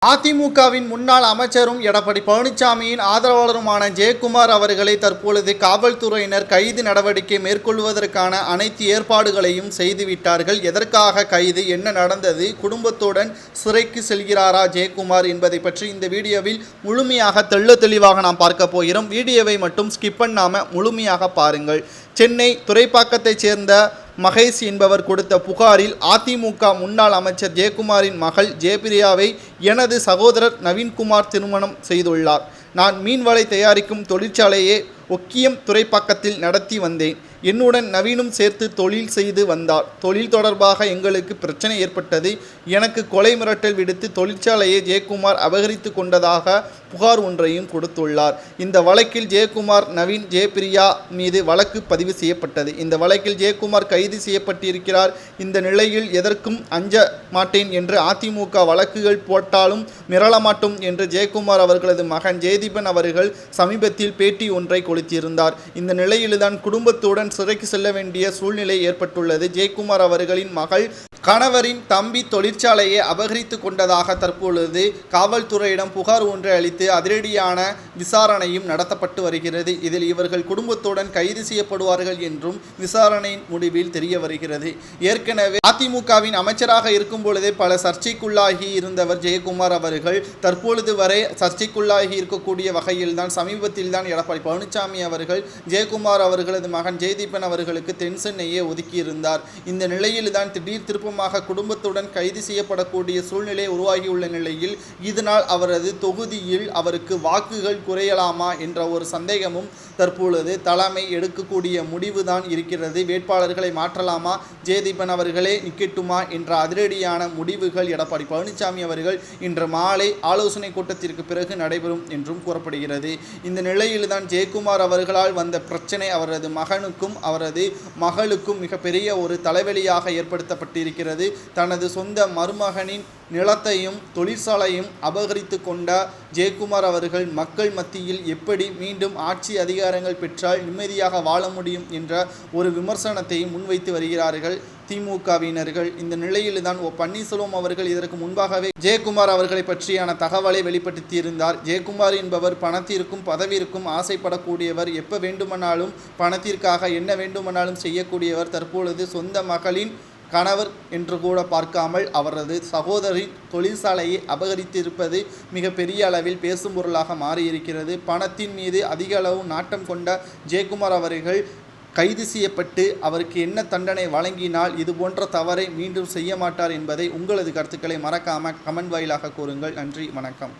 அதிமுகவின் முன்னாள் அமைச்சரும் எடப்பாடி பழனிசாமியின் ஆதரவாளருமான ஜெயக்குமார் அவர்களை தற்பொழுது காவல்துறையினர் கைது நடவடிக்கை மேற்கொள்வதற்கான அனைத்து ஏற்பாடுகளையும் செய்துவிட்டார்கள். எதற்காக கைது, என்ன நடந்தது, குடும்பத்துடன் சிறைக்கு செல்கிறாரா ஜெயக்குமார் என்பதை பற்றி இந்த வீடியோவில் முழுமையாக தெளிவாக நாம் பார்க்க போகிறோம். வீடியோவை மட்டும் ஸ்கிப் பண்ணாம முழுமையாக பாருங்கள். சென்னை துறைப்பாக்கத்தைச் சேர்ந்த மகேஷ் என்பவர் கொடுத்த புகாரில் அதிமுக முன்னாள் அமைச்சர் ஜெயக்குமாரின் மகள் ஜெயபிரியாவை எனது சகோதரர் நவீன்குமார் திருமணம் செய்துள்ளார். நான் மீன்வலை தயாரிக்கும் தொழிற்சாலையை ஒக்கியம் துறைப்பாக்கத்தில் நடத்தி வந்தேன். என்னுடன் நவீனும் சேர்த்து தொழில் செய்து வந்தார். தொழில் தொடர்பாக எங்களுக்கு பிரச்சனை ஏற்பட்டது. எனக்கு கொலை மிரட்டல் விடுத்து தொழிற்சாலையை ஜெயக்குமார் அபகரித்து கொண்டதாக புகார் ஒன்றையும் கொடுத்துள்ளார். இந்த வழக்கில் ஜெயக்குமார், நவீன், ஜெயபிரியா மீது வழக்கு பதிவு செய்யப்பட்டது. இந்த வழக்கில் ஜெயக்குமார் கைது செய்யப்பட்டிருக்கிறார். இந்த நிலையில் எதற்கும் அஞ்ச மாட்டேன் என்று அதிமுக வழக்குகள் போட்டாலும் மிரள மாட்டோம் என்று ஜெயக்குமார் அவர்களது மகன் ஜெயதீபன் அவர்கள் சமீபத்தில் பேட்டி ஒன்றை கொடுத்திருந்தார். இந்த நிலையில்தான் குடும்பத்துடன் சிறைக்கு செல்ல வேண்டிய சூழ்நிலை ஏற்பட்டுள்ளது. ஜெயக்குமார் அவர்களின் மகள் கணவரின் தம்பி தொழிற்சாலையை அபகரித்து கொண்டதாக தற்பொழுது காவல்துறையிடம் புகார் ஒன்றை அளித்து அதிரடியான விசாரணையும் நடத்தப்பட்டு வருகிறது. இதில் இவர்கள் குடும்பத்துடன் கைது செய்யப்படுவார்கள் என்றும் விசாரணையின் முடிவில் தெரிய வருகிறது. ஏற்கனவே அதிமுகவின் அமைச்சராக இருக்கும் பொழுதே பல சர்ச்சைக்குள்ளாகி இருந்தவர் ஜெயக்குமார் அவர்கள். தற்பொழுது வரை சர்ச்சைக்குள்ளாகி இருக்கக்கூடிய வகையில் தான் சமீபத்தில் தான் எடப்பாடி பழனிசாமி அவர்கள் ஜெயக்குமார் அவர்களது மகன் ஜெயதீபன் அவர்களுக்கு தென் சென்னையை ஒதுக்கியிருந்தார். இந்த நிலையில் தான் திடீர் திருப்பமாக குடும்பத்துடன் கைது செய்யப்படக்கூடிய சூழ்நிலை உருவாகியுள்ள நிலையில் இதனால் அவரது தொகுதியில் அவருக்கு வாக்குகள் குறையலாமா என்ற ஒரு சந்தேகமும் தற்பொழுது தலைமை எடுக்கக்கூடிய முடிவுதான் இருக்கிறது. வேட்பாளர்களை மாற்றலாமா, ஜெயதீபன் அவர்களே நிக்கட்டுமா என்ற அதிரடியான முடிவுகள் எடப்பாடி பழனிசாமி அவர்கள் இன்று மாலை ஆலோசனை கூட்டத்திற்கு பிறகு நடைபெறும் என்றும் கூறப்படுகிறது. இந்த நிலையில்தான் ஜெயக்குமார் அவர்களால் வந்த பிரச்சனை அவரது மகனுக்கும் அவரது மகளுக்கும் மிகப்பெரிய ஒரு தலைவலியாக ஏற்படுத்தப்பட்டிருக்கிறது. தனது சொந்த மருமகனின் நிலத்தையும் தொழிற்சாலையும் அபகரித்து கொண்ட ஜெயக்குமார் அவர்கள் மக்கள் மத்தியில் எப்படி மீண்டும் ஆட்சி அதிகாரங்கள் பெற்றால் நிம்மதியாக வாழ முடியும் என்ற ஒரு விமர்சனத்தை முன்வைத்து வருகிறார்கள் திமுகவினர்கள். இந்த நிலையில்தான் பன்னீர்செல்வம் அவர்கள் இதற்கு முன்பாகவே ஜெயக்குமார் அவர்களை பற்றியான தகவலை வெளிப்படுத்தியிருந்தார். ஜெயக்குமார் என்பவர் பணத்திற்கும் பதவிற்கும் ஆசைப்படக்கூடியவர். எப்ப வேண்டுமானாலும் பணத்திற்காக என்ன வேண்டுமானாலும் செய்யக்கூடியவர். தற்பொழுது சொந்த மகளின் கணவர் என்று கூட பார்க்காமல் அவரது சகோதரின் தொழிற்சாலையை அபகரித்திருப்பது மிக பெரிய அளவில் பேசும் பொருளாக மாறியிருக்கிறது. பணத்தின் மீது அதிக அளவு நாட்டம் கொண்ட ஜெயக்குமார் அவர்கள் கைது செய்யப்பட்டு அவருக்கு என்ன தண்டனை வழங்கினால் இது போன்ற தவறை மீண்டும் செய்ய மாட்டார் என்பதை உங்களது கருத்துக்களை மறக்காமல் கமெண்ட் வாயிலாக கூறுங்கள். நன்றி, வணக்கம்.